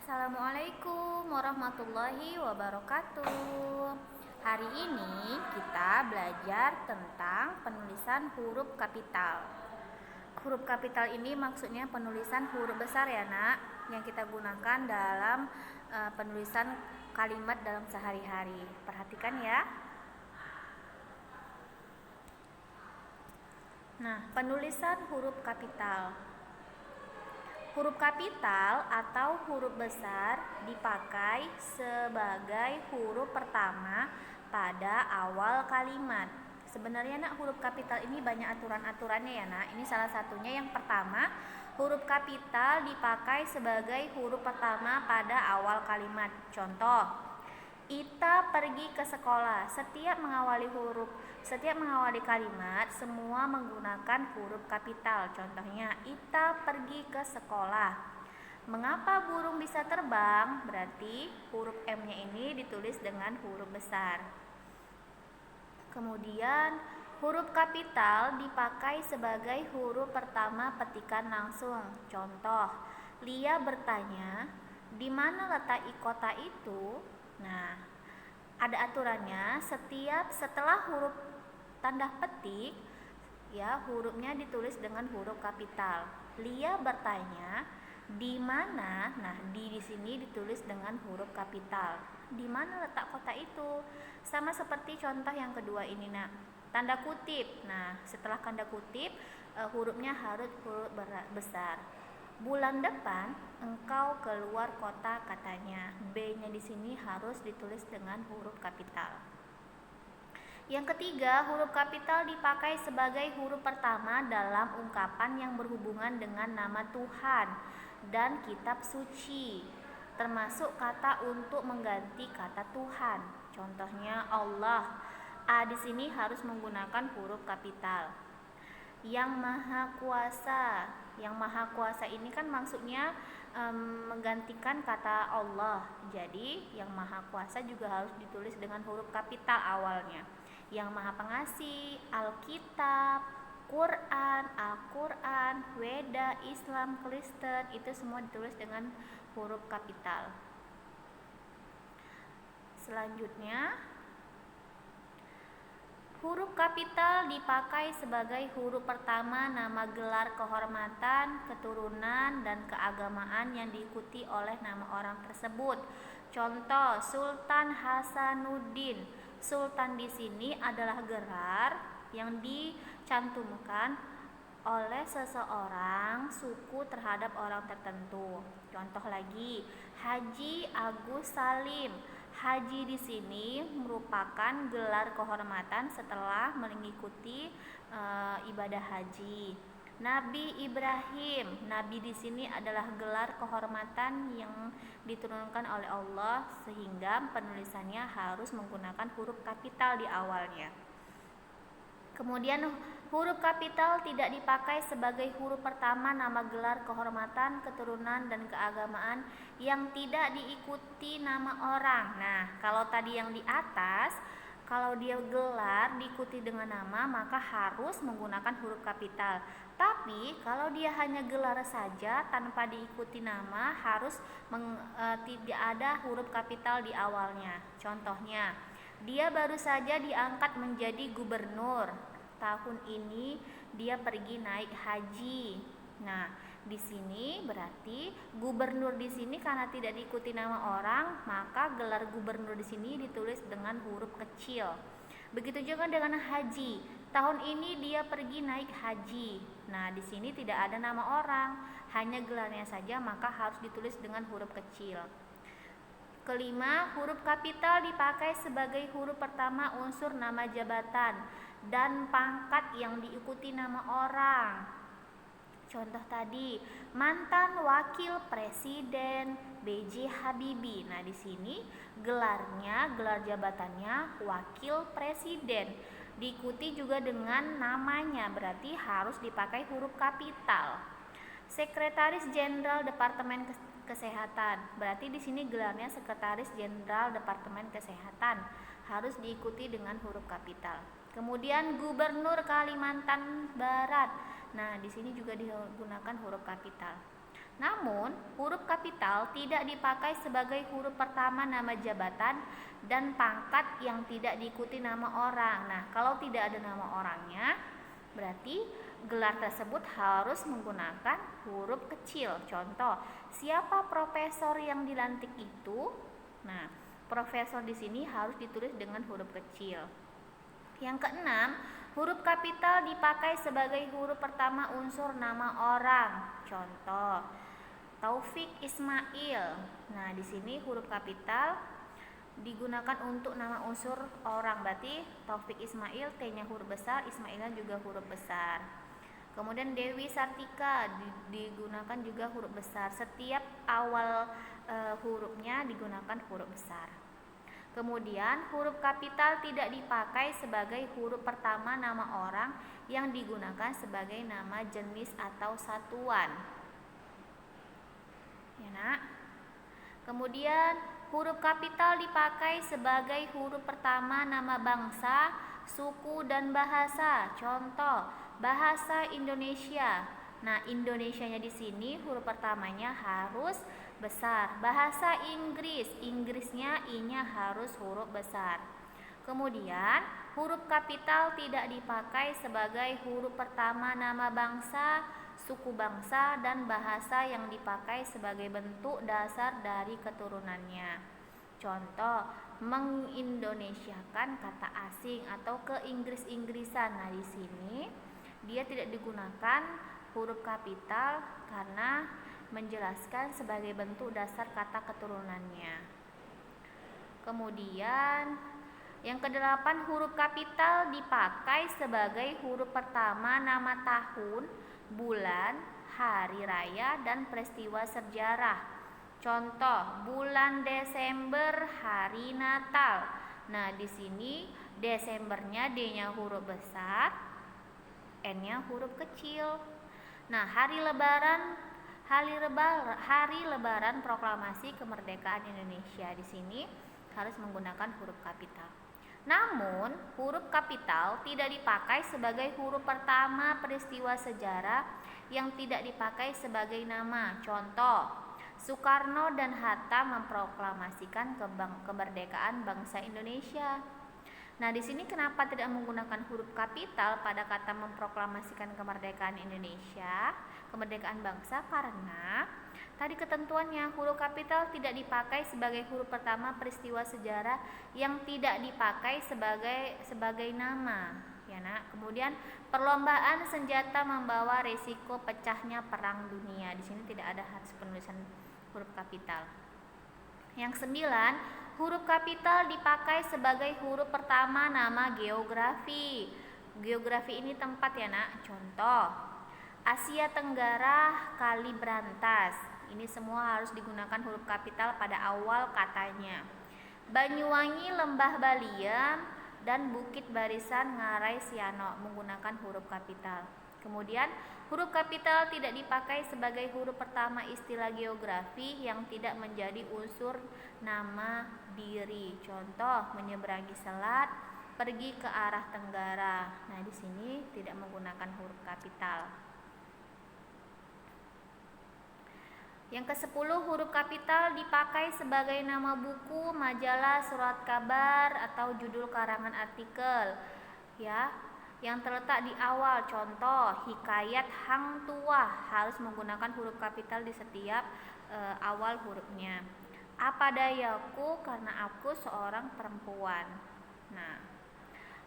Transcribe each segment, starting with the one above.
Assalamualaikum warahmatullahi wabarakatuh. Hari ini kita belajar tentang penulisan huruf kapital. Huruf kapital ini maksudnya penulisan huruf besar ya nak, yang kita gunakan dalam penulisan kalimat dalam sehari-hari. Perhatikan ya. Nah, penulisan huruf kapital. Huruf kapital atau huruf besar dipakai sebagai huruf pertama pada awal kalimat. Sebenarnya nak, huruf kapital ini banyak aturan-aturannya ya nak. Ini salah satunya. Yang pertama, huruf kapital dipakai sebagai huruf pertama pada awal kalimat. Contoh, Ita pergi ke sekolah. Setiap mengawali kalimat semua menggunakan huruf kapital. Contohnya, Ita pergi ke sekolah. Mengapa burung bisa terbang? Berarti huruf M-nya ini ditulis dengan huruf besar. Kemudian huruf kapital dipakai sebagai huruf pertama petikan langsung. Contoh, Lia bertanya, di mana letak kota itu? Nah, ada aturannya. Setelah huruf tanda petik, ya, hurufnya ditulis dengan huruf kapital. Lia bertanya, di mana? Nah, di sini ditulis dengan huruf kapital. Di mana letak kota itu? Sama seperti contoh yang kedua ini, nak. Tanda kutip. Nah, setelah tanda kutip, hurufnya harus huruf besar. Bulan depan engkau keluar kota, katanya. B-nya di sini harus ditulis dengan huruf kapital. Yang ketiga, huruf kapital dipakai sebagai huruf pertama dalam ungkapan yang berhubungan dengan nama Tuhan dan kitab suci, termasuk kata untuk mengganti kata Tuhan. Contohnya Allah. A di sini harus menggunakan huruf kapital. Yang Maha Kuasa. Yang Maha Kuasa ini kan maksudnya menggantikan kata Allah. Jadi yang Maha Kuasa juga harus ditulis dengan huruf kapital awalnya. Yang Maha Pengasih, Alkitab, Quran, Al-Quran, Weda, Islam, Kristen, itu semua ditulis dengan huruf kapital. Selanjutnya, huruf kapital dipakai sebagai huruf pertama nama gelar kehormatan, keturunan, dan keagamaan yang diikuti oleh nama orang tersebut. Contoh, Sultan Hasanuddin. Sultan di sini adalah gelar yang dicantumkan oleh seseorang suku terhadap orang tertentu. Contoh lagi, Haji Agus Salim. Haji di sini merupakan gelar kehormatan setelah mengikuti ibadah haji. Nabi Ibrahim. Nabi di sini adalah gelar kehormatan yang diturunkan oleh Allah sehingga penulisannya harus menggunakan huruf kapital di awalnya. Kemudian huruf kapital tidak dipakai sebagai huruf pertama nama gelar kehormatan, keturunan, dan keagamaan yang tidak diikuti nama orang. Nah, kalau tadi yang di atas, kalau dia gelar diikuti dengan nama, maka harus menggunakan huruf kapital. Tapi kalau dia hanya gelar saja tanpa diikuti nama, harus tidak ada huruf kapital di awalnya. Contohnya, dia baru saja diangkat menjadi gubernur. Tahun ini dia pergi naik haji. Nah, di sini berarti gubernur di sini karena tidak diikuti nama orang, maka gelar gubernur di sini ditulis dengan huruf kecil. Begitu juga dengan haji. Tahun ini dia pergi naik haji. Nah, di sini tidak ada nama orang, hanya gelarnya saja, maka harus ditulis dengan huruf kecil. Kelima, huruf kapital dipakai sebagai huruf pertama unsur nama jabatan dan pangkat yang diikuti nama orang. Contoh tadi, mantan wakil presiden B.J. Habibie. Nah, di sini gelar jabatannya wakil presiden. Diikuti juga dengan namanya, berarti harus dipakai huruf kapital. Sekretaris Jenderal Departemen Kesehatan. Berarti di sini gelarnya Sekretaris Jenderal Departemen Kesehatan, harus diikuti dengan huruf kapital. Kemudian Gubernur Kalimantan Barat. Nah, di sini juga digunakan huruf kapital. Namun, huruf kapital tidak dipakai sebagai huruf pertama nama jabatan dan pangkat yang tidak diikuti nama orang. Nah, kalau tidak ada nama orangnya, berarti gelar tersebut harus menggunakan huruf kecil. Contoh, siapa profesor yang dilantik itu? Nah, profesor di sini harus ditulis dengan huruf kecil. Yang keenam, huruf kapital dipakai sebagai huruf pertama unsur nama orang. Contoh, Taufik Ismail. Nah, di sini huruf kapital digunakan untuk nama unsur orang. Berarti Taufik Ismail, T-nya huruf besar, Ismailnya juga huruf besar. Kemudian Dewi Sartika digunakan juga huruf besar. Setiap awal hurufnya digunakan huruf besar. Kemudian huruf kapital tidak dipakai sebagai huruf pertama nama orang yang digunakan sebagai nama jenis atau satuan. Ya, Nak. Kemudian huruf kapital dipakai sebagai huruf pertama nama bangsa, suku, dan bahasa. Contoh, bahasa Indonesia. Nah, Indonesianya di sini huruf pertamanya harus besar. Bahasa Inggris, Inggrisnya I-nya harus huruf besar. Kemudian, huruf kapital tidak dipakai sebagai huruf pertama nama bangsa, suku bangsa, dan bahasa yang dipakai sebagai bentuk dasar dari keturunannya. Contoh, mengindonesiakan kata asing atau keinggris-inggrisan. Nah, di sini dia tidak digunakan huruf kapital karena menjelaskan sebagai bentuk dasar kata keturunannya. Kemudian yang kedelapan, huruf kapital dipakai sebagai huruf pertama nama tahun, bulan, hari raya, dan peristiwa sejarah. Contoh, bulan Desember, hari Natal. Nah, di sini Desembernya D-nya huruf besar, N-nya huruf kecil. Nah, hari Lebaran proklamasi kemerdekaan Indonesia, di sini harus menggunakan huruf kapital. Namun, huruf kapital tidak dipakai sebagai huruf pertama peristiwa sejarah yang tidak dipakai sebagai nama. Contoh, Soekarno dan Hatta memproklamasikan kemerdekaan bangsa Indonesia. Nah, di sini kenapa tidak menggunakan huruf kapital pada kata memproklamasikan kemerdekaan Indonesia, kemerdekaan bangsa? Karena tadi ketentuannya huruf kapital tidak dipakai sebagai huruf pertama peristiwa sejarah yang tidak dipakai sebagai nama, ya, Nak. Kemudian perlombaan senjata membawa risiko pecahnya perang dunia. Di sini tidak ada harus penulisan huruf kapital. Yang 9, huruf kapital dipakai sebagai huruf pertama nama geografi. Geografi ini tempat, ya, Nak. Contoh, Asia Tenggara, Kali Brantas. Ini semua harus digunakan huruf kapital pada awal katanya. Banyuwangi, Lembah Baliem, dan Bukit Barisan Ngarai Siano menggunakan huruf kapital. Kemudian, huruf kapital tidak dipakai sebagai huruf pertama istilah geografi yang tidak menjadi unsur nama diri. Contoh, menyeberangi selat, pergi ke arah tenggara. Nah, di sini tidak menggunakan huruf kapital. Yang ke-10, huruf kapital dipakai sebagai nama buku, majalah, surat kabar, atau judul karangan artikel, ya, yang terletak di awal. Contoh, Hikayat Hang Tuah harus menggunakan huruf kapital di setiap awal hurufnya. Apa dayaku karena aku seorang perempuan. Nah,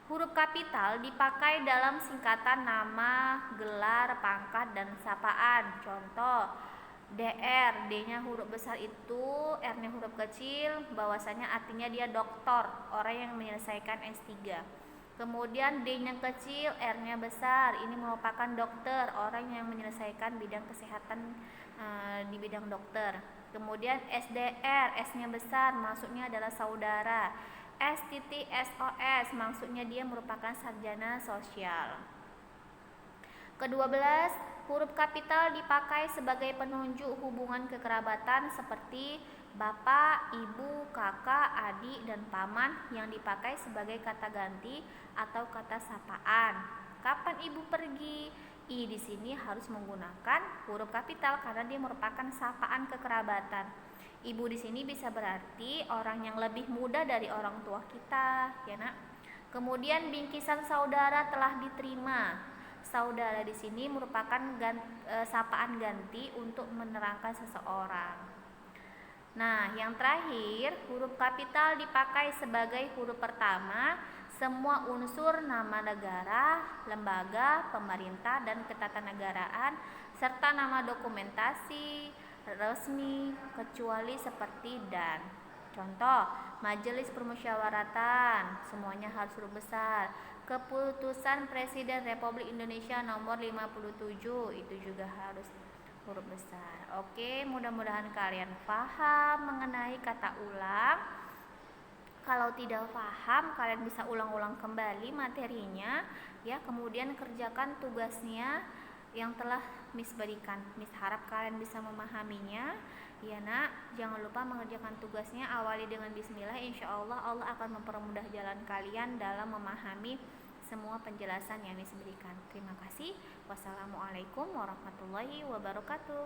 huruf kapital dipakai dalam singkatan nama, gelar, pangkat, dan sapaan. Contoh, DR, D-nya huruf besar itu, R-nya huruf kecil, bahwasanya artinya dia doktor, orang yang menyelesaikan S3. Kemudian D-nya kecil, R-nya besar, ini merupakan dokter, orang yang menyelesaikan bidang kesehatan di bidang dokter. Kemudian SDR, S-nya besar, maksudnya adalah saudara. STTSOS, maksudnya dia merupakan sarjana sosial. Ke-12, huruf kapital dipakai sebagai penunjuk hubungan kekerabatan seperti bapak, ibu, kakak, adik, dan paman yang dipakai sebagai kata ganti atau kata sapaan. Kapan ibu pergi? I di sini harus menggunakan huruf kapital karena dia merupakan sapaan kekerabatan. Ibu di sini bisa berarti orang yang lebih muda dari orang tua kita, ya nak. Kemudian bingkisan saudara telah diterima. Saudara di sini merupakan sapaan ganti untuk menerangkan seseorang. Nah, yang terakhir, huruf kapital dipakai sebagai huruf pertama semua unsur nama negara, lembaga, pemerintah, dan ketatanegaraan, serta nama dokumentasi resmi, kecuali seperti dan. Contoh, Majelis Permusyawaratan, semuanya harus huruf besar. Keputusan Presiden Republik Indonesia nomor 57, itu juga harus huruf besar. Oke, mudah-mudahan kalian paham mengenai kata ulang. Kalau tidak paham, kalian bisa ulang-ulang kembali materinya, ya. Kemudian kerjakan tugasnya yang telah Miss berikan. Miss harap kalian bisa memahaminya, ya nak. Jangan lupa mengerjakan tugasnya. Awali dengan Bismillah. Insya Allah Allah akan mempermudah jalan kalian dalam memahami semua penjelasan yang Miss berikan. Terima kasih. Wassalamualaikum warahmatullahi wabarakatuh.